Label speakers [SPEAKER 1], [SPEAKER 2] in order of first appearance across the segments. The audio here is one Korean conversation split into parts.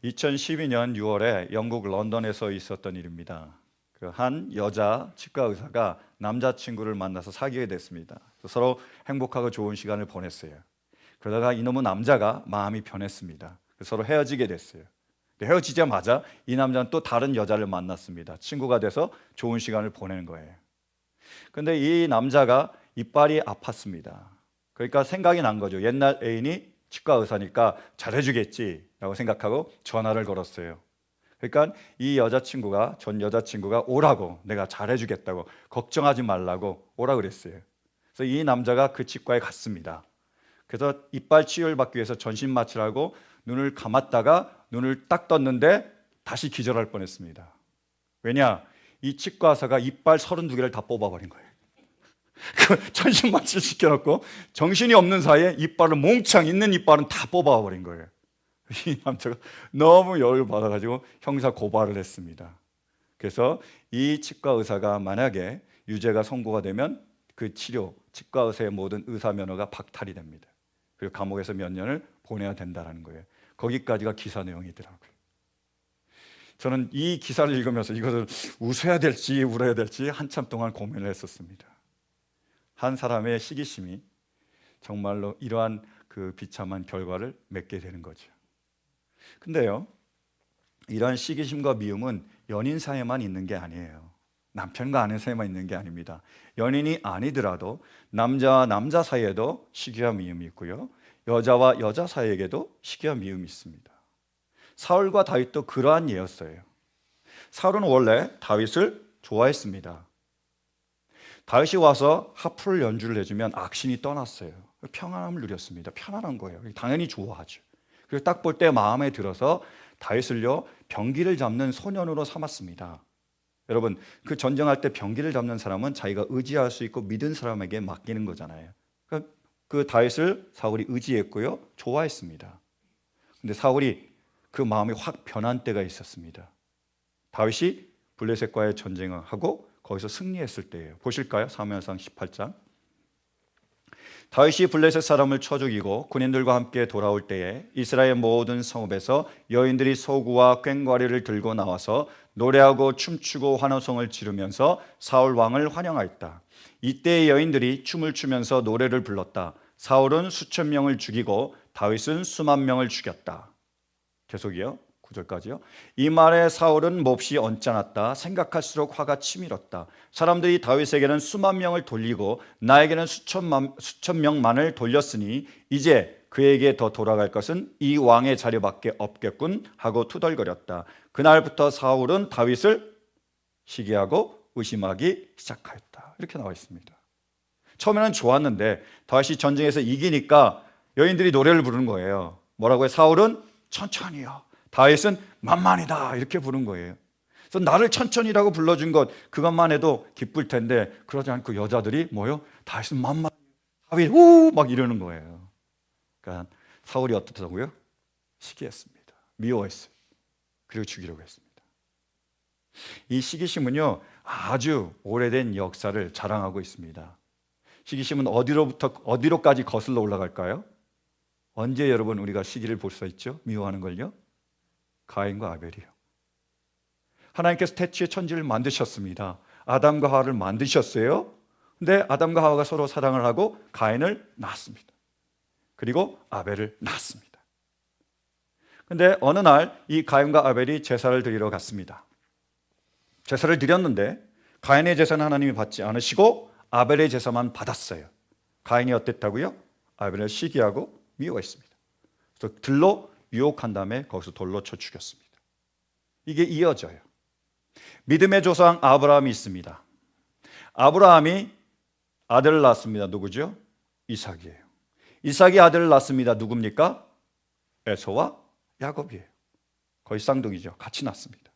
[SPEAKER 1] 2012년 6월에 영국 런던에서 있었던 일입니다. 그 한 여자 치과 의사가 남자친구를 만나서 사귀게 됐습니다. 서로 행복하고 좋은 시간을 보냈어요. 그러다가 이놈의 남자가 마음이 변했습니다. 서로 헤어지게 됐어요. 헤어지자마자 이 남자는 또 다른 여자를 만났습니다. 친구가 돼서 좋은 시간을 보내는 거예요. 근데 이 남자가 이빨이 아팠습니다. 그러니까 생각이 난 거죠. 옛날 애인이 치과 의사니까 잘해주겠지라고 생각하고 전화를 걸었어요. 그러니까 이 여자친구가, 전 여자친구가 오라고, 내가 잘해주겠다고, 걱정하지 말라고 오라 그랬어요. 그래서 이 남자가 그 치과에 갔습니다. 그래서 이빨 치료를 받기 위해서 전신 마취를 하고 눈을 감았다가 눈을 딱 떴는데 다시 기절할 뻔했습니다. 왜냐? 이 치과 의사가 이빨 32개를 다 뽑아버린 거예요. 그 전신 마취를 시켜놓고 정신이 없는 사이에 이빨을 몽창 있는 이빨은 다 뽑아버린 거예요. 이 남자가 너무 열을 받아가지고 형사 고발을 했습니다. 그래서 이 치과 의사가 만약에 유죄가 선고가 되면 그 치료, 치과 의사의 모든 의사 면허가 박탈이 됩니다. 그리고 감옥에서 몇 년을 보내야 된다는 거예요. 거기까지가 기사 내용이더라고요. 저는 이 기사를 읽으면서 이것을 웃어야 될지 울어야 될지 한참 동안 고민을 했었습니다. 한 사람의 시기심이 정말로 이러한 그 비참한 결과를 맺게 되는 거죠. 근데요, 이러한 시기심과 미움은 연인 사이에만 있는 게 아니에요. 남편과 아내 사이에만 있는 게 아닙니다. 연인이 아니더라도 남자와 남자 사이에도 시기와 미움이 있고요, 여자와 여자 사이에게도 시기와 미움이 있습니다. 사울과 다윗도 그러한 예였어요. 사울은 원래 다윗을 좋아했습니다. 다윗이 와서 하프를 연주를 해주면 악신이 떠났어요. 평안함을 누렸습니다. 편안한 거예요. 당연히 좋아하죠. 그리고 딱 볼 때 마음에 들어서 다윗을요, 병기를 잡는 소년으로 삼았습니다. 여러분, 그 전쟁할 때 병기를 잡는 사람은 자기가 의지할 수 있고 믿은 사람에게 맡기는 거잖아요. 그 다윗을 사울이 의지했고요, 좋아했습니다. 근데 사울이 그 마음이 확 변한 때가 있었습니다. 다윗이 블레셋과의 전쟁을 하고 거기서 승리했을 때예요. 보실까요? 사무엘상 18장. 다윗이 블레셋 사람을 쳐 죽이고 군인들과 함께 돌아올 때에 이스라엘 모든 성읍에서 여인들이 소구와 꽹과리를 들고 나와서 노래하고 춤추고 환호성을 지르면서 사울 왕을 환영하였다. 이때 여인들이 춤을 추면서 노래를 불렀다. 사울은 수천 명을 죽이고 다윗은 수만 명을 죽였다. 계속이요. 9절까지요. 이 말에 사울은 몹시 언짢았다. 생각할수록 화가 치밀었다. 사람들이 다윗에게는 수만 명을 돌리고 나에게는 수천 명만을 돌렸으니 이제 그에게 더 돌아갈 것은 이 왕의 자리밖에 없겠군 하고 투덜거렸다. 그날부터 사울은 다윗을 시기하고 의심하기 시작하였다. 이렇게 나와 있습니다. 처음에는 좋았는데 다윗이 전쟁에서 이기니까 여인들이 노래를 부르는 거예요. 뭐라고요? 사울은 천천히요, 다윗은 만만이다, 이렇게 부른 거예요. 그래서 나를 천천히라고 불러준 것, 그것만 해도 기쁠 텐데 그러지 않고 여자들이 뭐요? 다윗은 만만, 다윗 막 이러는 거예요. 그러니까 사울이 어떻다고요? 시기했습니다. 미워했어요. 그리고 죽이려고 했습니다. 이 시기심은요, 아주 오래된 역사를 자랑하고 있습니다. 시기심은 어디로까지 거슬러 올라갈까요? 언제 여러분 우리가 시기를 볼 수 있죠? 미워하는 걸요? 가인과 아벨이요. 하나님께서 태초에 천지를 만드셨습니다. 아담과 하와를 만드셨어요. 근데 아담과 하와가 서로 사랑을 하고 가인을 낳았습니다. 그리고 아벨을 낳았습니다. 근데 어느 날 이 가인과 아벨이 제사를 드리러 갔습니다. 제사를 드렸는데 가인의 제사는 하나님이 받지 않으시고 아벨의 제사만 받았어요. 가인이 어땠다고요? 아벨을 시기하고 미워했습니다. 그래서 들로 유혹한 다음에 거기서 돌로 쳐 죽였습니다. 이게 이어져요. 믿음의 조상 아브라함이 있습니다. 아브라함이 아들을 낳았습니다. 누구죠? 이삭이에요. 이삭이 아들을 낳습니다. 누굽니까? 에서와 야곱이에요. 거의 쌍둥이죠. 같이 낳습니다.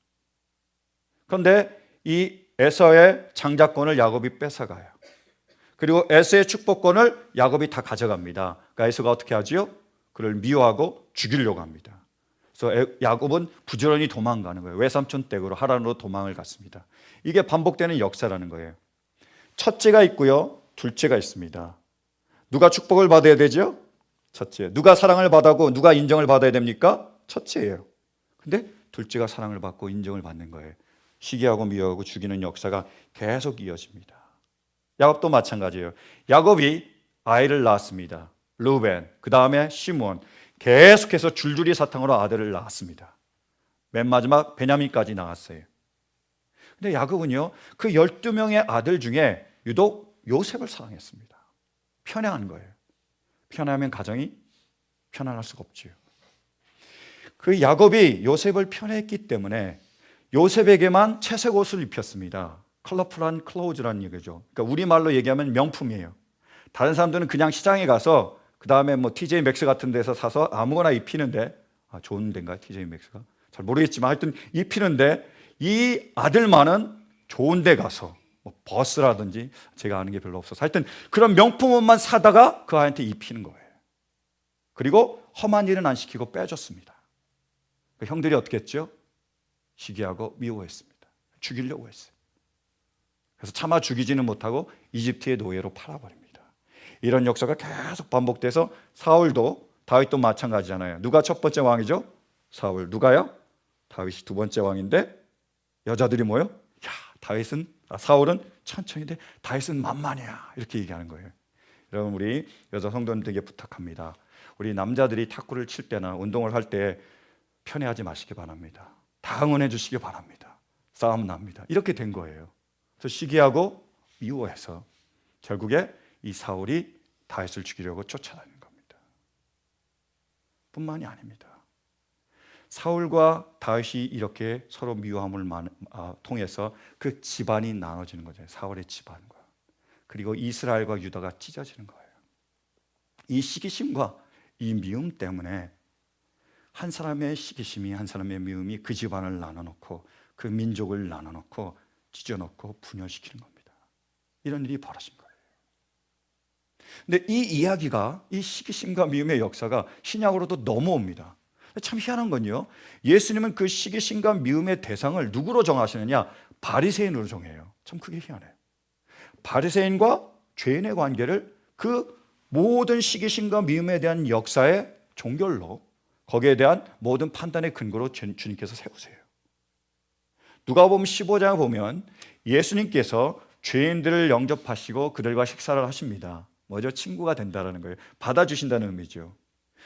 [SPEAKER 1] 그런데 이 에서의 장자권을 야곱이 뺏어가요. 그리고 에서의 축복권을 야곱이 다 가져갑니다. 그러니까 에서가 어떻게 하지요? 그를 미워하고 죽이려고 합니다. 그래서 야곱은 부지런히 도망가는 거예요. 외삼촌 댁으로 하란으로 도망을 갔습니다. 이게 반복되는 역사라는 거예요. 첫째가 있고요, 둘째가 있습니다. 누가 축복을 받아야 되죠? 첫째. 누가 사랑을 받고 누가 인정을 받아야 됩니까? 첫째예요. 근데 둘째가 사랑을 받고 인정을 받는 거예요. 시기하고 미워하고 죽이는 역사가 계속 이어집니다. 야곱도 마찬가지예요. 야곱이 아이를 낳았습니다. 르우벤, 그 다음에 시므온, 계속해서 줄줄이 사탕으로 아들을 낳았습니다. 맨 마지막 베냐민까지 낳았어요. 근데 야곱은요, 그 12명의 아들 중에 유독 요셉을 사랑했습니다. 편애한 거예요. 편애하면 가정이 편안할 수가 없지요. 그 야곱이 요셉을 편애했기 때문에 요셉에게만 채색 옷을 입혔습니다. 컬러풀한 클로즈라는 얘기죠. 그러니까 우리말로 얘기하면 명품이에요. 다른 사람들은 그냥 시장에 가서 그 다음에 뭐 TJ 맥스 같은 데서 사서 아무거나 입히는데, 좋은 데인가요? TJ 맥스가? 잘 모르겠지만 하여튼 입히는데, 이 아들만은 좋은 데 가서 뭐 버스라든지, 제가 아는 게 별로 없어서 하여튼 그런 명품 옷만 사다가 그 아이한테 입히는 거예요. 그리고 험한 일은 안 시키고 빼줬습니다. 그 형들이 어떻게 했죠? 시기하고 미워했습니다. 죽이려고 했어요. 그래서 차마 죽이지는 못하고 이집트의 노예로 팔아버립니다. 이런 역사가 계속 반복돼서 사울도, 다윗도 마찬가지잖아요. 누가 첫 번째 왕이죠? 사울. 누가요? 다윗이 두 번째 왕인데 여자들이 뭐요? 사울은 천천히 돼, 다윗은 만만이야, 이렇게 얘기하는 거예요. 여러분, 우리 여자 성도님들에게 부탁합니다. 우리 남자들이 탁구를 칠 때나 운동을 할 때 편애하지 마시기 바랍니다. 다 응원해 주시기 바랍니다. 싸움 납니다. 이렇게 된 거예요. 그래서 시기하고 미워해서 결국에 이 사울이 다윗을 죽이려고 쫓아다니는 겁니다. 뿐만이 아닙니다. 사울과 다윗이 이렇게 서로 미워함을 통해서 그 집안이 나눠지는 거죠. 사울의 집안과, 그리고 이스라엘과 유다가 찢어지는 거예요. 이 시기심과 이 미움 때문에 한 사람의 시기심이, 한 사람의 미움이 그 집안을 나눠놓고 그 민족을 나눠놓고 찢어놓고 분열시키는 겁니다. 이런 일이 벌어진 거예요. 근데 이 이야기가, 이 시기심과 미움의 역사가 신약으로도 넘어옵니다. 참 희한한 건요, 예수님은 그 시기심과 미움의 대상을 누구로 정하시느냐? 바리새인으로 정해요. 참 그게 희한해요. 바리새인과 죄인의 관계를 그 모든 시기심과 미움에 대한 역사의 종결로, 거기에 대한 모든 판단의 근거로 주님께서 세우세요. 누가복음 15장을 보면 예수님께서 죄인들을 영접하시고 그들과 식사를 하십니다. 뭐죠? 친구가 된다는 거예요. 받아주신다는 의미죠.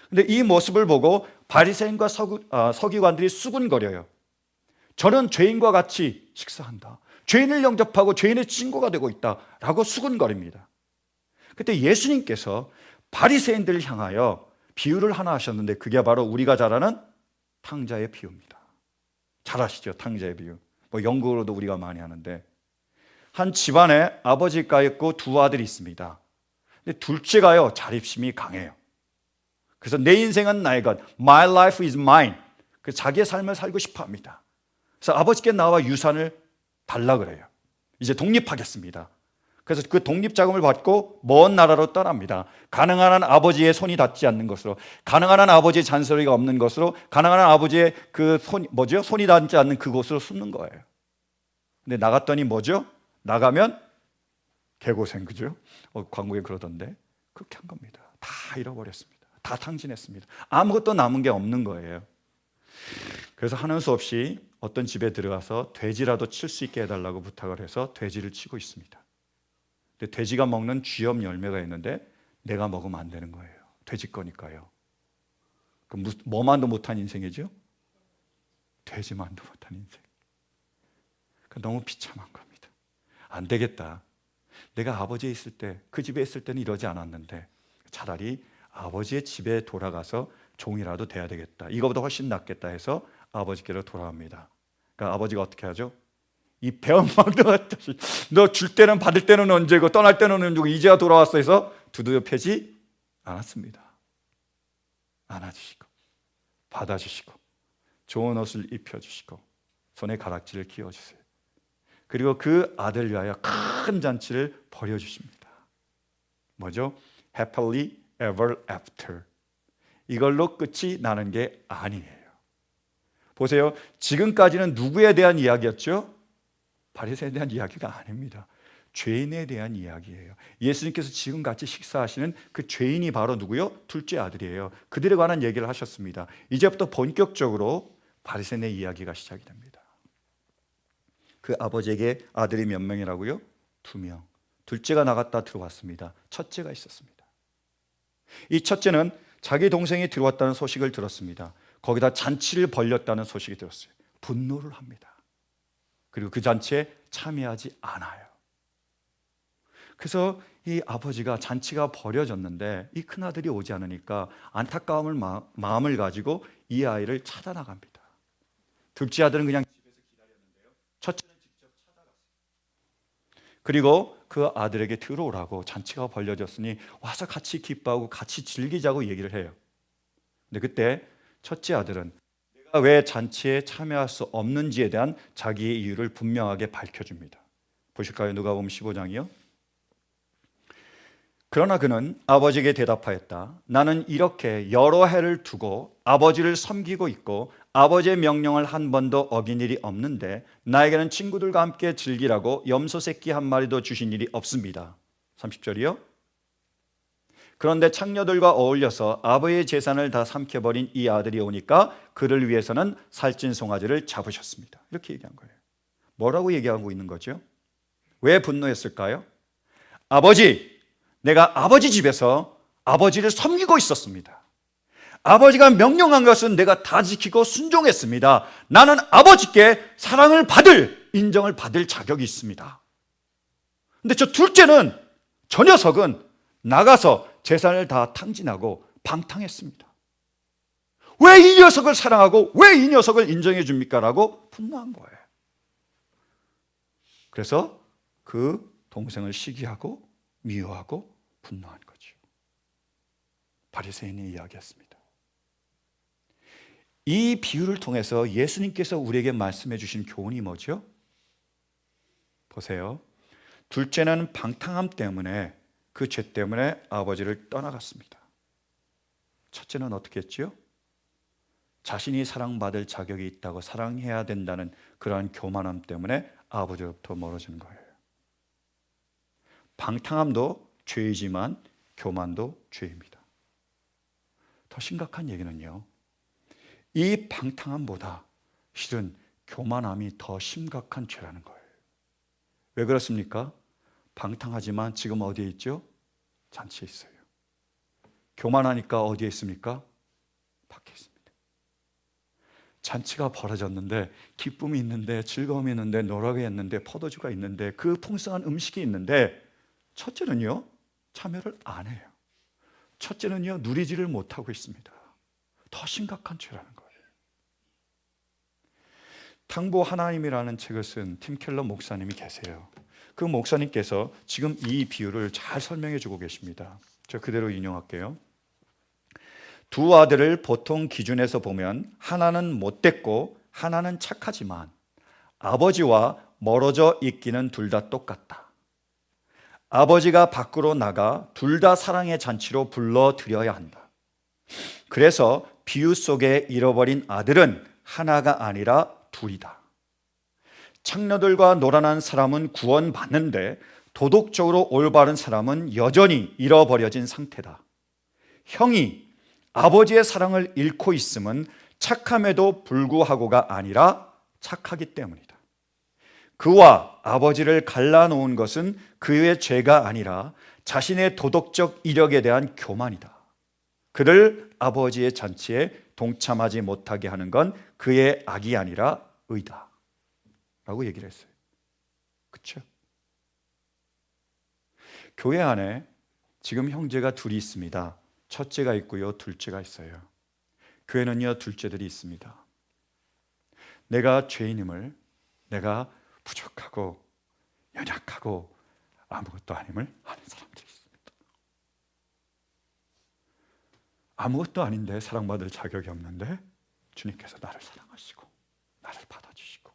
[SPEAKER 1] 근데 이 모습을 보고 바리새인과 서기관들이 수군거려요. 저는 죄인과 같이 식사한다, 죄인을 영접하고 죄인의 친구가 되고 있다라고 수군거립니다. 그때 예수님께서 바리새인들을 향하여 비유를 하나 하셨는데, 그게 바로 우리가 잘 아는 탕자의 비유입니다. 잘 아시죠? 탕자의 비유. 뭐 영국으로도 우리가 많이 하는데, 한 집안에 아버지가 있고 두 아들이 있습니다. 근데 둘째가요, 자립심이 강해요. 그래서 내 인생은 나의 것, my life is mine. 그 자기의 삶을 살고 싶어 합니다. 그래서 아버지께 나와 유산을 달라 그래요. 이제 독립하겠습니다. 그래서 그 독립 자금을 받고 먼 나라로 떠납니다. 가능한 한 아버지의 손이 닿지 않는 것으로, 가능한 한 아버지의 잔소리가 없는 것으로, 가능한 한 아버지의 그 손이 닿지 않는 그곳으로 숨는 거예요. 근데 나갔더니 뭐죠? 나가면 개고생, 그죠? 광고에 그러던데 그렇게 한 겁니다. 다 잃어버렸습니다. 다 탕진했습니다. 아무것도 남은 게 없는 거예요. 그래서 하는 수 없이 어떤 집에 들어가서 돼지라도 칠 수 있게 해달라고 부탁을 해서 돼지를 치고 있습니다. 근데 돼지가 먹는 쥐염 열매가 있는데 내가 먹으면 안 되는 거예요. 돼지 거니까요. 그럼 뭐만도 못한 인생이죠? 돼지만도 못한 인생. 너무 비참한 겁니다. 안 되겠다. 내가 아버지에 있을 때, 그 집에 있을 때는 이러지 않았는데 차라리 아버지의 집에 돌아가서 종이라도 돼야 되겠다, 이거보다 훨씬 낫겠다 해서 아버지께로 돌아갑니다. 그러니까 아버지가 어떻게 하죠? 이 배은망덕 같은 자식, 너 줄 때는 받을 때는 언제고 떠날 때는 언제고 이제야 돌아왔어 해서 두드려 패지 않았습니다. 안아주시고 받아주시고 좋은 옷을 입혀주시고 손에 가락지를 끼워주세요. 그리고 그 아들 위하여 큰 잔치를 벌여주십니다. 뭐죠? Happily ever after. 이걸로 끝이 나는 게 아니에요. 보세요. 지금까지는 누구에 대한 이야기였죠? 바리새인에 대한 이야기가 아닙니다. 죄인에 대한 이야기예요. 예수님께서 지금 같이 식사하시는 그 죄인이 바로 누구요? 둘째 아들이에요. 그들에 관한 얘기를 하셨습니다. 이제부터 본격적으로 바리새인의 이야기가 시작이 됩니다. 그 아버지에게 아들이 몇 명이라고요? 2명. 둘째가 나갔다 들어왔습니다. 첫째가 있었습니다. 이 첫째는 자기 동생이 들어왔다는 소식을 들었습니다. 거기다 잔치를 벌였다는 소식이 들었어요. 분노를 합니다. 그리고 그 잔치에 참여하지 않아요. 그래서 이 아버지가 잔치가 벌어졌는데 이 큰아들이 오지 않으니까 안타까움을 마음을 가지고 이 아이를 찾아 나갑니다. 둘째 아들은 그냥 집에서 기다렸는데요. 첫째는 직접 찾아갔어요. 그리고 그 아들에게 들어오라고, 잔치가 벌려졌으니 와서 같이 기뻐하고 같이 즐기자고 얘기를 해요. 근데 그때 첫째 아들은 내가 왜 잔치에 참여할 수 없는지에 대한 자기의 이유를 분명하게 밝혀줍니다. 보실까요? 누가복음 15장이요. 그러나 그는 아버지에게 대답하였다. 나는 이렇게 여러 해를 두고 아버지를 섬기고 있고 아버지의 명령을 한 번도 어긴 일이 없는데 나에게는 친구들과 함께 즐기라고 염소 새끼 한 마리도 주신 일이 없습니다. 30절이요. 그런데 창녀들과 어울려서 아버지의 재산을 다 삼켜버린 이 아들이 오니까 그를 위해서는 살찐 송아지를 잡으셨습니다. 이렇게 얘기한 거예요. 뭐라고 얘기하고 있는 거죠? 왜 분노했을까요? 아버지, 내가 아버지 집에서 아버지를 섬기고 있었습니다. 아버지가 명령한 것은 내가 다 지키고 순종했습니다. 나는 아버지께 사랑을 받을, 인정을 받을 자격이 있습니다. 근데 저 둘째는, 저 녀석은 나가서 재산을 다 탕진하고 방탕했습니다. 왜 이 녀석을 사랑하고 왜 이 녀석을 인정해 줍니까? 라고 분노한 거예요. 그래서 그 동생을 시기하고 미워하고 분노한 거죠. 바리새인이 이야기했습니다. 이 비유를 통해서 예수님께서 우리에게 말씀해 주신 교훈이 뭐죠? 보세요. 둘째는 방탕함 때문에, 그 죄 때문에 아버지를 떠나갔습니다. 첫째는 어떻게 했죠? 자신이 사랑받을 자격이 있다고, 사랑해야 된다는 그러한 교만함 때문에 아버지로부터 멀어진 거예요. 방탕함도 죄이지만 교만도 죄입니다. 더 심각한 얘기는요, 이 방탕함보다 실은 교만함이 더 심각한 죄라는 거예요. 왜 그렇습니까? 방탕하지만 지금 어디에 있죠? 잔치에 있어요. 교만하니까 어디에 있습니까? 밖에 있습니다. 잔치가 벌어졌는데, 기쁨이 있는데, 즐거움이 있는데, 노래가 있는데, 포도주가 있는데, 그 풍성한 음식이 있는데, 첫째는요, 참여를 안 해요. 첫째는요, 누리지를 못하고 있습니다. 더 심각한 죄라는 거예요. 탕보 하나님이라는 책을 쓴 팀 켈러 목사님이 계세요. 그 목사님께서 지금 이 비유를 잘 설명해 주고 계십니다. 저 그대로 인용할게요. 두 아들을 보통 기준에서 보면 하나는 못됐고 하나는 착하지만 아버지와 멀어져 있기는 둘 다 똑같다. 아버지가 밖으로 나가 둘 다 사랑의 잔치로 불러들여야 한다. 그래서 비유 속에 잃어버린 아들은 하나가 아니라 둘이다. 창녀들과 놀아난 사람은 구원받는데 도덕적으로 올바른 사람은 여전히 잃어버려진 상태다. 형이 아버지의 사랑을 잃고 있음은 착함에도 불구하고가 아니라 착하기 때문이다. 그와 아버지를 갈라놓은 것은 그의 죄가 아니라 자신의 도덕적 이력에 대한 교만이다. 그를 아버지의 잔치에 동참하지 못하게 하는 건 그의 악이 아니라 의다 라고 얘기를 했어요. 그렇죠? 교회 안에 지금 형제가 둘이 있습니다. 첫째가 있고요, 둘째가 있어요. 교회는요, 둘째들이 있습니다. 내가 죄인임을, 내가 부족하고 연약하고 아무것도 아님을 아는 사람들이 있습니다. 아무것도 아닌데, 사랑받을 자격이 없는데 주님께서 나를 사랑하시고 나를 받아주시고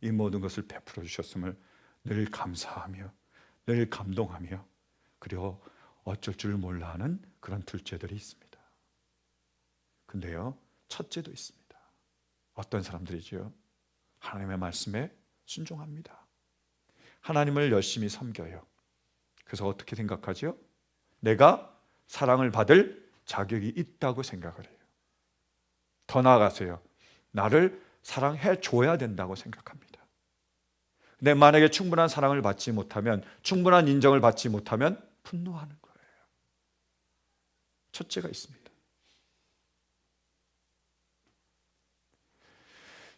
[SPEAKER 1] 이 모든 것을 베풀어 주셨음을 늘 감사하며 늘 감동하며, 그리고 어쩔 줄 몰라 하는 그런 둘째들이 있습니다. 근데요, 첫째도 있습니다. 어떤 사람들이죠? 하나님의 말씀에 순종합니다. 하나님을 열심히 섬겨요. 그래서 어떻게 생각하죠? 내가 사랑을 받을 자격이 있다고 생각을 해요. 더 나아가서요, 나를 사랑해 줘야 된다고 생각합니다. 근데 만약에 충분한 사랑을 받지 못하면, 충분한 인정을 받지 못하면 분노하는 거예요. 첫째가 있습니다.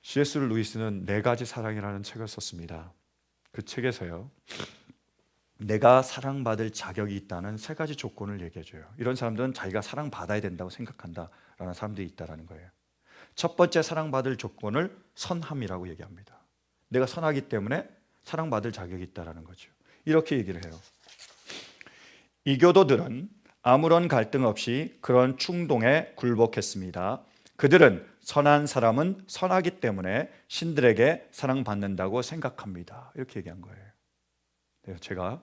[SPEAKER 1] C.S. 루이스는 네 가지 사랑이라는 책을 썼습니다. 그 책에서요, 내가 사랑받을 자격이 있다는 세 가지 조건을 얘기해줘요. 이런 사람들은 자기가 사랑받아야 된다고 생각한다라는 사람들이 있다는 거예요. 첫 번째 사랑받을 조건을 선함이라고 얘기합니다. 내가 선하기 때문에 사랑받을 자격이 있다는 거죠. 이렇게 얘기를 해요. 이교도들은 아무런 갈등 없이 그런 충동에 굴복했습니다. 그들은 선한 사람은 선하기 때문에 신들에게 사랑받는다고 생각합니다. 이렇게 얘기한 거예요. 제가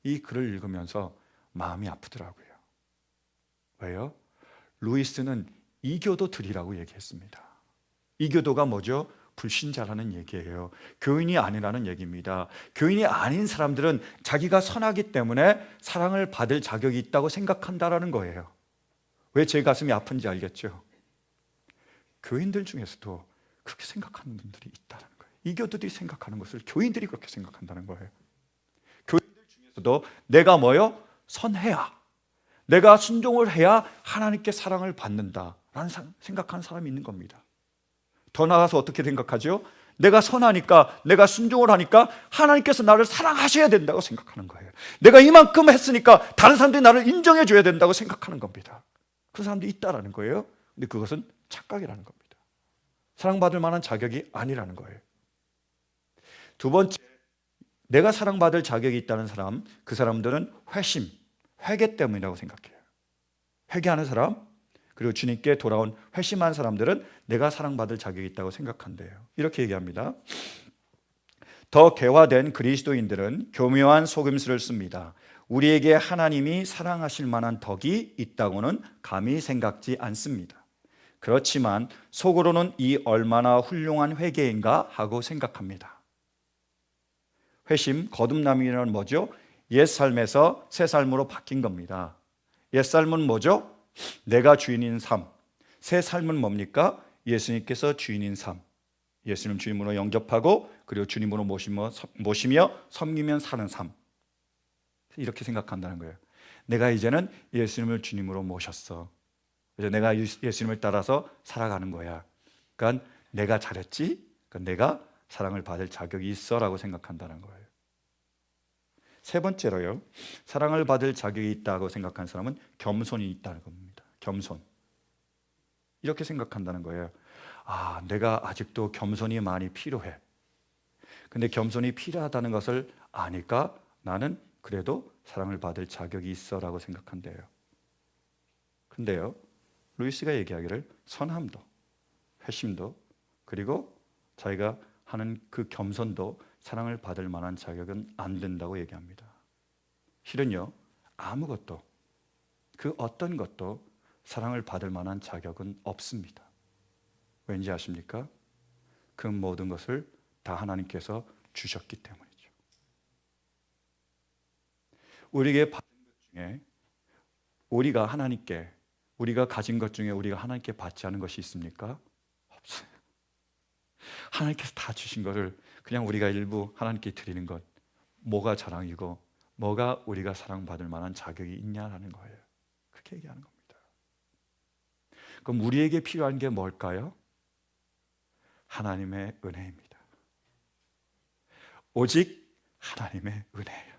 [SPEAKER 1] 이 글을 읽으면서 마음이 아프더라고요. 왜요? 루이스는 이교도들이라고 얘기했습니다. 이교도가 뭐죠? 불신자라는 얘기예요. 교인이 아니라는 얘기입니다. 교인이 아닌 사람들은 자기가 선하기 때문에 사랑을 받을 자격이 있다고 생각한다라는 거예요. 왜 제 가슴이 아픈지 알겠죠? 교인들 중에서도 그렇게 생각하는 분들이 있다는 거예요. 이교도들이 생각하는 것을 교인들이 그렇게 생각한다는 거예요. 교인들 중에서도 내가 뭐요? 선해야, 내가 순종을 해야 하나님께 사랑을 받는다라는 생각하는 사람이 있는 겁니다. 더 나아가서 어떻게 생각하죠? 내가 선하니까, 내가 순종을 하니까 하나님께서 나를 사랑하셔야 된다고 생각하는 거예요. 내가 이만큼 했으니까 다른 사람들이 나를 인정해 줘야 된다고 생각하는 겁니다. 그 사람들이 있다라는 거예요. 근데 그것은 착각이라는 겁니다. 사랑받을 만한 자격이 아니라는 거예요. 두 번째, 내가 사랑받을 자격이 있다는 사람, 그 사람들은 회개 때문이라고 생각해요. 회개하는 사람, 그리고 주님께 돌아온 회심한 사람들은 내가 사랑받을 자격이 있다고 생각한대요. 이렇게 얘기합니다. 더 개화된 그리스도인들은 교묘한 속임수를 씁니다. 우리에게 하나님이 사랑하실 만한 덕이 있다고는 감히 생각지 않습니다. 그렇지만 속으로는 이 얼마나 훌륭한 회개인가 하고 생각합니다. 회심, 거듭남이란 뭐죠? 옛 삶에서 새 삶으로 바뀐 겁니다. 옛 삶은 뭐죠? 내가 주인인 삶. 새 삶은 뭡니까? 예수님께서 주인인 삶. 예수님 주님으로 영접하고 그리고 주님으로 모시며 섬기면 사는 삶. 이렇게 생각한다는 거예요. 내가 이제는 예수님을 주님으로 모셨어. 이제 내가 예수님을 따라서 살아가는 거야. 그러니까 내가 잘했지? 그러니까 내가 사랑을 받을 자격이 있어라고 생각한다는 거예요. 세 번째로요, 사랑을 받을 자격이 있다고 생각한 사람은 겸손이 있다는 겁니다. 겸손. 이렇게 생각한다는 거예요. 아, 내가 아직도 겸손이 많이 필요해. 근데 겸손이 필요하다는 것을 아니까 나는 그래도 사랑을 받을 자격이 있어라고 생각한대요. 근데요, 루이스가 얘기하기를 선함도, 회심도, 그리고 자기가 하는 그 겸손도 사랑을 받을 만한 자격은 안 된다고 얘기합니다. 실은요, 아무것도, 그 어떤 것도 사랑을 받을 만한 자격은 없습니다. 왠지 아십니까? 그 모든 것을 다 하나님께서 주셨기 때문이죠. 우리에게 받은 것 중에 우리가 가진 것 중에 우리가 하나님께 받지 않은 것이 있습니까? 없어요. 하나님께서 다 주신 것을 그냥 우리가 일부 하나님께 드리는 것, 뭐가 자랑이고 뭐가 우리가 사랑받을 만한 자격이 있냐라는 거예요. 그렇게 얘기하는 겁니다. 그럼 우리에게 필요한 게 뭘까요? 하나님의 은혜입니다. 오직 하나님의 은혜예요.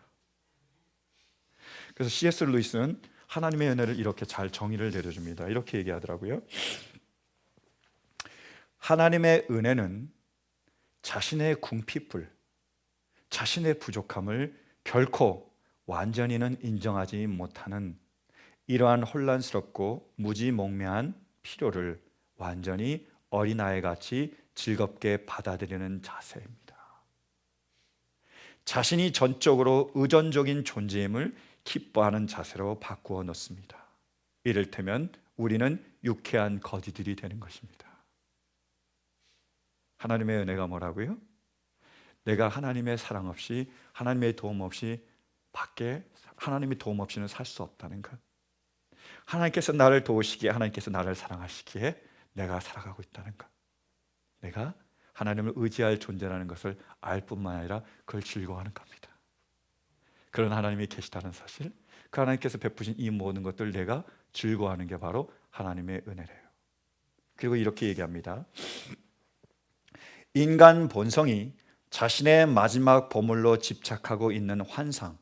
[SPEAKER 1] 그래서 C.S. 루이스는 하나님의 은혜를 이렇게 잘 정의를 내려줍니다. 이렇게 얘기하더라고요. 하나님의 은혜는 자신의 궁핍을, 자신의 부족함을 결코 완전히는 인정하지 못하는 이러한 혼란스럽고 무지몽매한 필요를 완전히 어린아이같이 즐겁게 받아들이는 자세입니다. 자신이 전적으로 의존적인 존재임을 기뻐하는 자세로 바꾸어 놓습니다. 이를테면 우리는 유쾌한 거지들이 되는 것입니다. 하나님의 은혜가 뭐라고요? 내가 하나님의 사랑 없이, 하나님의 도움 없이 밖에 하나님의 도움 없이는 살 수 없다는 것. 하나님께서 나를 도우시기에, 하나님께서 나를 사랑하시기에 내가 살아가고 있다는 것. 내가 하나님을 의지할 존재라는 것을 알 뿐만 아니라 그걸 즐거워하는 겁니다. 그런 하나님이 계시다는 사실, 그 하나님께서 베푸신 이 모든 것들 내가 즐거워하는 게 바로 하나님의 은혜래요. 그리고 이렇게 얘기합니다. 인간 본성이 자신의 마지막 보물로 집착하고 있는 환상,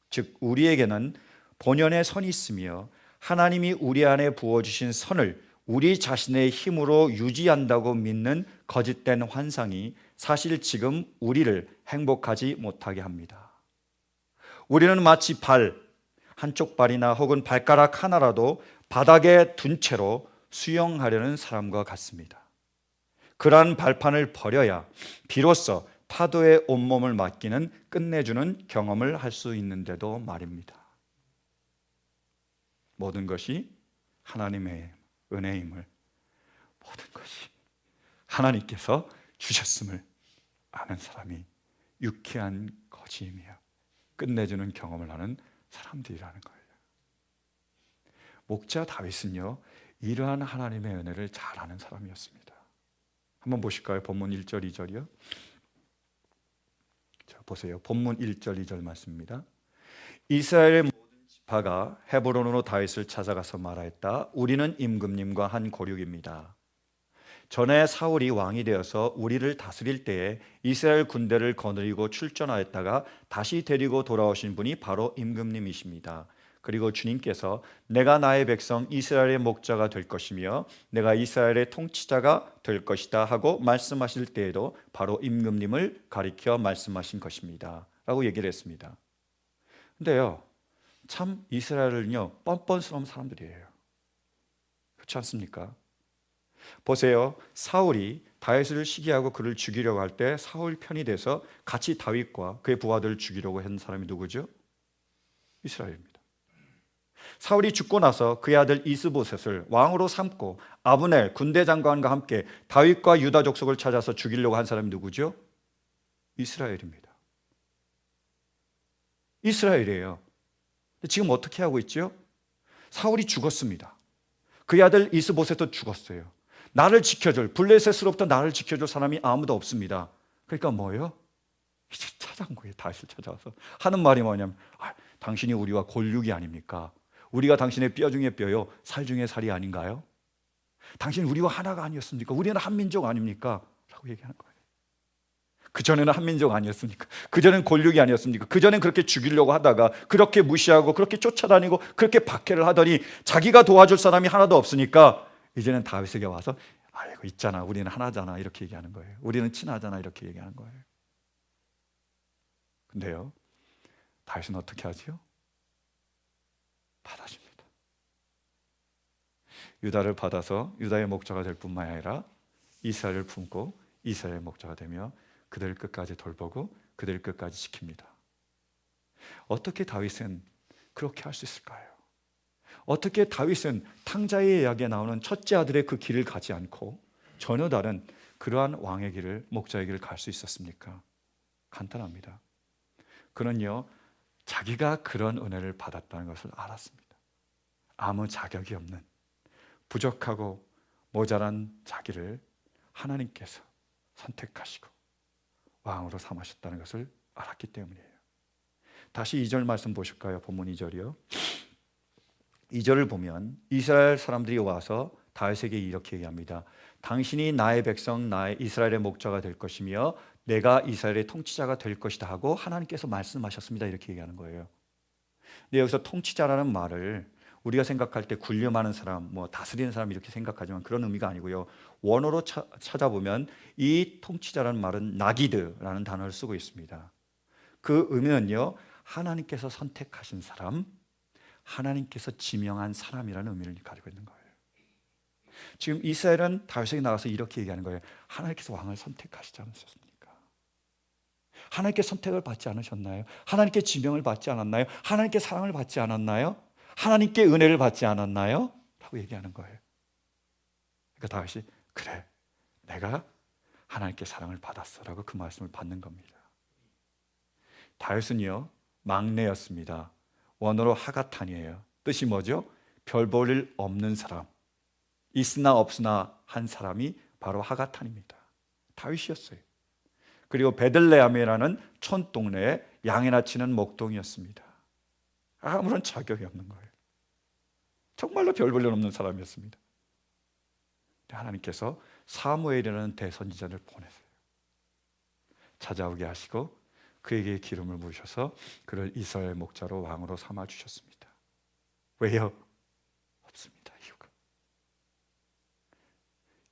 [SPEAKER 1] 즉 우리에게는 본연의 선이 있으며 하나님이 우리 안에 부어주신 선을 우리 자신의 힘으로 유지한다고 믿는 거짓된 환상이 사실 지금 우리를 행복하지 못하게 합니다. 우리는 마치 한쪽 발이나 혹은 발가락 하나라도 바닥에 둔 채로 수영하려는 사람과 같습니다. 그러한 발판을 버려야 비로소 파도에 온몸을 맡기는 끝내주는 경험을 할 수 있는데도 말입니다. 모든 것이 하나님의 은혜임을, 모든 것이 하나님께서 주셨음을 아는 사람이 유쾌한 거지이며 끝내주는 경험을 하는 사람들이라는 거예요. 목자 다윗은요, 이러한 하나님의 은혜를 잘 아는 사람이었습니다. 한번 보실까요? 본문 1절 2절이요. 자, 보세요. 본문 1절 2절 말씀입니다. 이스라엘의 모든 지파가 헤브론으로 다윗을 찾아가서 말하였다. 우리는 임금님과 한 고륙입니다. 전에 사울이 왕이 되어서 우리를 다스릴 때에 이스라엘 군대를 거느리고 출전하였다가 다시 데리고 돌아오신 분이 바로 임금님이십니다. 그리고 주님께서 내가 나의 백성 이스라엘의 목자가 될 것이며 내가 이스라엘의 통치자가 될 것이다 하고 말씀하실 때에도 바로 임금님을 가리켜 말씀하신 것입니다 라고 얘기를 했습니다. 근데요, 참 이스라엘은요 뻔뻔스러운 사람들이에요. 그렇지 않습니까? 보세요. 사울이 다윗을 시기하고 그를 죽이려고 할 때 사울 편이 돼서 같이 다윗과 그의 부하들을 죽이려고 한 사람이 누구죠? 이스라엘입니다. 사울이 죽고 나서 그의 아들 이스보셋을 왕으로 삼고 아브넬 군대 장관과 함께 다윗과 유다 족속을 찾아서 죽이려고 한 사람이 누구죠? 이스라엘입니다. 이스라엘이에요. 지금 어떻게 하고 있죠? 사울이 죽었습니다. 그의 아들 이스보셋도 죽었어요. 나를 지켜줄, 블레셋으로부터 나를 지켜줄 사람이 아무도 없습니다. 그러니까 뭐예요? 이제 찾아온 거예요. 다윗을 찾아와서 하는 말이 뭐냐면 당신이 우리와 골육이 아닙니까? 우리가 당신의 뼈 중에 뼈요, 살 중에 살이 아닌가요? 당신 우리와 하나가 아니었습니까? 우리는 한민족 아닙니까? 라고 얘기하는 거예요. 그전에는 한민족 아니었습니까? 그전엔 골육이 아니었습니까? 그전엔 그렇게 죽이려고 하다가 그렇게 무시하고 그렇게 쫓아다니고 그렇게 박해를 하더니 자기가 도와줄 사람이 하나도 없으니까 이제는 다윗에게 와서 아이고 있잖아, 우리는 하나잖아 이렇게 얘기하는 거예요. 우리는 친하잖아 이렇게 얘기하는 거예요. 근데요, 다윗은 어떻게 하지요? 받아줍니다. 유다를 받아서 유다의 목자가 될 뿐만 아니라 이스라엘을 품고 이스라엘의 목자가 되며 그들을 끝까지 돌보고 그들을 끝까지 지킵니다. 어떻게 다윗은 그렇게 할 수 있을까요? 어떻게 다윗은 탕자의 이야기에 나오는 첫째 아들의 그 길을 가지 않고 전혀 다른 그러한 왕의 길을, 목자의 길을 갈 수 있었습니까? 간단합니다. 그는요, 자기가 그런 은혜를 받았다는 것을 알았습니다. 아무 자격이 없는 부족하고 모자란 자기를 하나님께서 선택하시고 왕으로 삼으셨다는 것을 알았기 때문이에요. 다시 2절 말씀 보실까요? 본문 2절이요. 2절을 보면 이스라엘 사람들이 와서 다윗에게 이렇게 얘기합니다. 당신이 나의 백성, 나의 이스라엘의 목자가 될 것이며 내가 이스라엘의 통치자가 될 것이다 하고 하나님께서 말씀하셨습니다. 이렇게 얘기하는 거예요. 근데 여기서 통치자라는 말을 우리가 생각할 때 군림하는 사람, 다스리는 사람 이렇게 생각하지만 그런 의미가 아니고요. 원어로 찾아보면 이 통치자라는 말은 나기드라는 단어를 쓰고 있습니다. 그 의미는요, 하나님께서 선택하신 사람, 하나님께서 지명한 사람이라는 의미를 가지고 있는 거예요. 지금 이스라엘은 다윗에게 나가서 이렇게 얘기하는 거예요. 하나님께서 왕을 선택하시지 않으셨습니까? 하나님께 선택을 받지 않으셨나요? 하나님께 지명을 받지 않았나요? 하나님께 사랑을 받지 않았나요? 하나님께 은혜를 받지 않았나요? 라고 얘기하는 거예요. 그러니까 다윗이 그래, 내가 하나님께 사랑을 받았어 라고 그 말씀을 받는 겁니다. 다윗은요, 막내였습니다. 원어로 하가탄이에요. 뜻이 뭐죠? 별 볼 일 없는 사람, 있으나 없으나 한 사람이 바로 하가탄입니다. 다윗이었어요. 그리고 베들레헴이라는 촌동네에 양이나 치는 목동이었습니다. 아무런 자격이 없는 거예요. 정말로 별 볼 일 없는 사람이었습니다. 하나님께서 사무엘이라는 대선지자를 보내세요. 찾아오게 하시고 그에게 기름을 부으셔서 그를 이스라엘 목자로 왕으로 삼아 주셨습니다. 왜요? 없습니다. 이유가.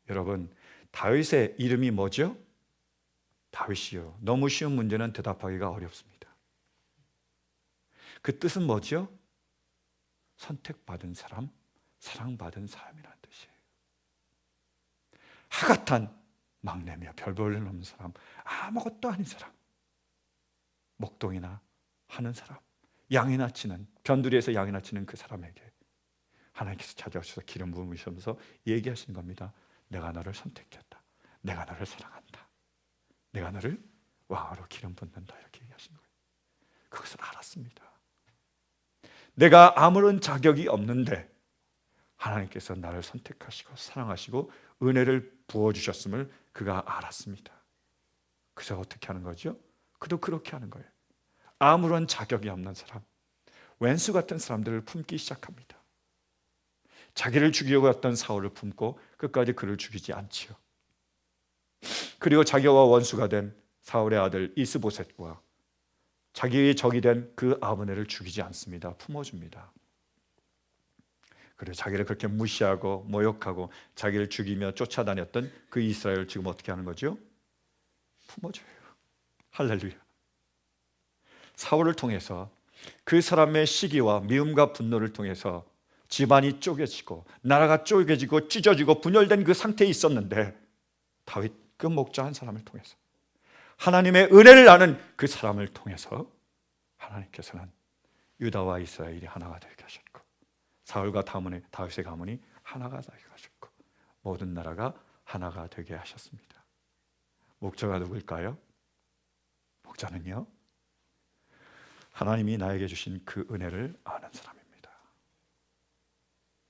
[SPEAKER 1] 여러분, 다윗의 이름이 뭐죠? 다윗이요. 너무 쉬운 문제는 대답하기가 어렵습니다. 그 뜻은 뭐죠? 선택받은 사람, 사랑받은 사람이라는 뜻이에요. 하갓한 막내며 별 볼 일 없는 사람, 아무것도 아닌 사람, 목동이나 하는 사람, 양이나 치는, 변두리에서 양이나 치는 그 사람에게 하나님께서 찾아오셔서 기름 부으시면서 얘기하신 겁니다. 내가 너를 선택했다. 내가 너를 사랑한다. 내가 너를 왕으로 기름 붓는다. 이렇게 얘기하신 거예요. 그것을 알았습니다. 내가 아무런 자격이 없는데 하나님께서 나를 선택하시고 사랑하시고 은혜를 부어주셨음을 그가 알았습니다. 그래서 어떻게 하는 거죠? 그도 그렇게 하는 거예요. 아무런 자격이 없는 사람, 왼수 같은 사람들을 품기 시작합니다. 자기를 죽이려고 했던 사울을 품고 끝까지 그를 죽이지 않지요. 그리고 자기와 원수가 된 사울의 아들 이스보셋과 자기의 적이 된 그 아브넬을 죽이지 않습니다. 품어줍니다. 그리고 자기를 그렇게 무시하고 모욕하고 자기를 죽이며 쫓아다녔던 그 이스라엘을 지금 어떻게 하는 거죠? 품어줘요. 할렐루야. 사울을 통해서 그 사람의 시기와 미움과 분노를 통해서 집안이 쪼개지고 나라가 쪼개지고 찢어지고 분열된 그 상태에 있었는데 다윗 그 목자 한 사람을 통해서 하나님의 은혜를 아는 그 사람을 통해서 하나님께서는 유다와 이스라엘이 하나가 되게 하셨고 사울과 다윗의 가문이 하나가 되게 하셨고 모든 나라가 하나가 되게 하셨습니다. 목자가 누구일까요? 목자는요, 하나님이 나에게 주신 그 은혜를 아는 사람입니다.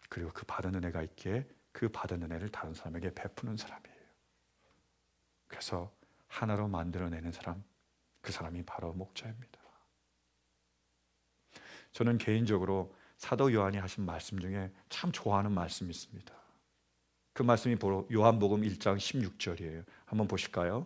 [SPEAKER 1] 그리고 그 받은 은혜가 있기에 그 받은 은혜를 다른 사람에게 베푸는 사람이에요. 그래서 하나로 만들어내는 사람, 그 사람이 바로 목자입니다. 저는 개인적으로 사도 요한이 하신 말씀 중에 참 좋아하는 말씀이 있습니다. 그 말씀이 바로 요한복음 1장 16절이에요. 한번 보실까요?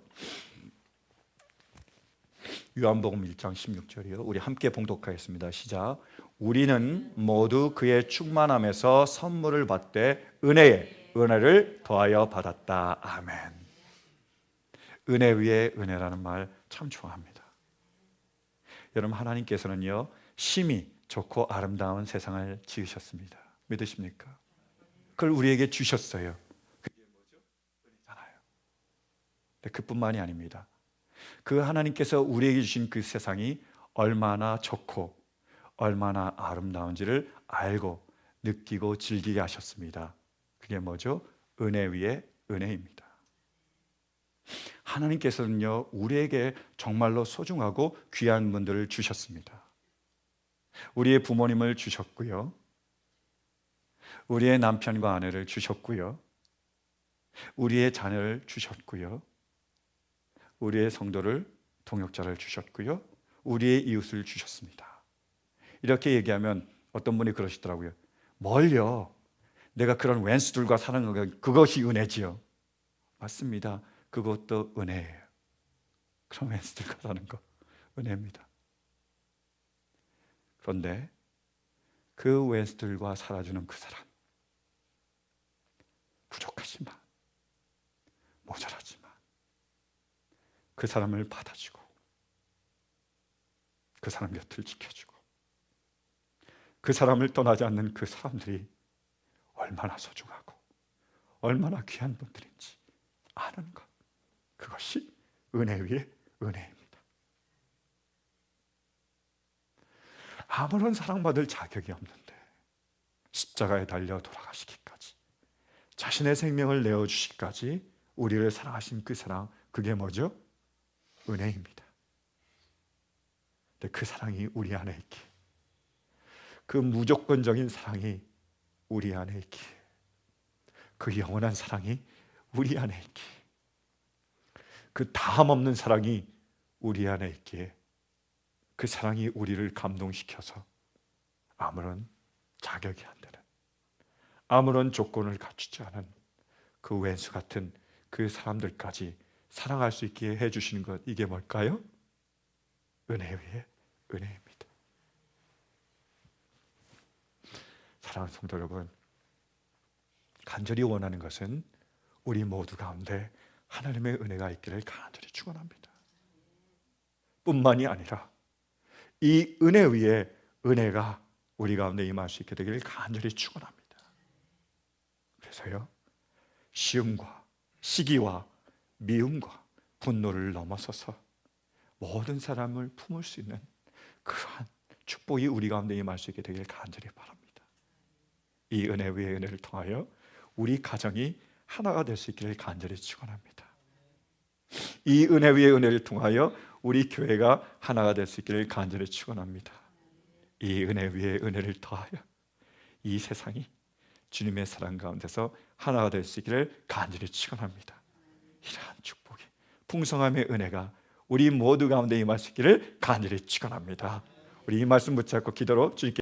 [SPEAKER 1] 요한복음 1장 16절이요. 우리 함께 봉독하겠습니다. 시작. 우리는 모두 그의 충만함에서 선물을 받되 은혜에 은혜를 더하여 받았다. 아멘. 은혜 위에 은혜라는 말 참 좋아합니다. 여러분, 하나님께서는요 심히 좋고 아름다운 세상을 지으셨습니다. 믿으십니까? 그걸 우리에게 주셨어요. 그게 뭐죠? 은혜잖아요. 근데 그뿐만이 아닙니다. 그 하나님께서 우리에게 주신 그 세상이 얼마나 좋고 얼마나 아름다운지를 알고 느끼고 즐기게 하셨습니다. 그게 뭐죠? 은혜 위에 은혜입니다. 하나님께서는요 우리에게 정말로 소중하고 귀한 분들을 주셨습니다. 우리의 부모님을 주셨고요, 우리의 남편과 아내를 주셨고요, 우리의 자녀를 주셨고요, 우리의 성도를 동역자를 주셨고요, 우리의 이웃을 주셨습니다. 이렇게 얘기하면 어떤 분이 그러시더라고요. 뭘요? 내가 그런 왼수들과 사는 거 그것이 은혜지요. 맞습니다. 그것도 은혜예요. 그런 왼수들과 사는 거 은혜입니다. 그런데 그 왼수들과 살아주는 그 사람, 부족하지만 모자라지만 그 사람을 받아주고 그 사람 곁을 지켜주고 그 사람을 떠나지 않는 그 사람들이 얼마나 소중하고 얼마나 귀한 분들인지 아는 것, 그것이 은혜 위에 은혜입니다. 아무런 사랑받을 자격이 없는데 십자가에 달려 돌아가시기까지, 자신의 생명을 내어주시기까지 우리를 사랑하신 그 사랑, 그게 뭐죠? 은혜입니다. 근데 그 사랑이 우리 안에 있기에, 그 무조건적인 사랑이 우리 안에 있기에, 그 영원한 사랑이 우리 안에 있기에
[SPEAKER 2] 그 다함 없는 사랑이 우리 안에 있기에 그 사랑이 우리를 감동시켜서 아무런 자격이 안 되는, 아무런 조건을 갖추지 않은 그 왼수 같은 그 사람들까지 사랑할 수 있게 해주시는 것, 이게 뭘까요? 은혜 위에 은혜입니다. 사랑하는 성도 여러분, 간절히 원하는 것은 우리 모두 가운데 하나님의 은혜가 있기를 간절히 축원합니다. 뿐만이 아니라 이 은혜 위에 은혜가 우리 가운데 임할 수 있게 되기를 간절히 축원합니다. 그래서요, 시험과 시기와 미움과 분노를 넘어서서 모든 사람을 품을 수 있는 그러한 축복이 우리 가운데 임할 수 있게 되기를 간절히 바랍니다. 이 은혜 위의 은혜를 통하여 우리 가정이 하나가 될 수 있기를 간절히 축원합니다. 이 은혜 위의 은혜를 통하여 우리 교회가 하나가 될 수 있기를 간절히 축원합니다. 이 은혜 위의 은혜를 더하여 이 세상이 주님의 사랑 가운데서 하나가 될 수 있기를 간절히 축원합니다. 이러한 축복이, 풍성함의 은혜가 우리 모두 가운데 임할 수 있기를 간절히 축원합니다. 우리 이 말씀 붙잡고 기도로 주님께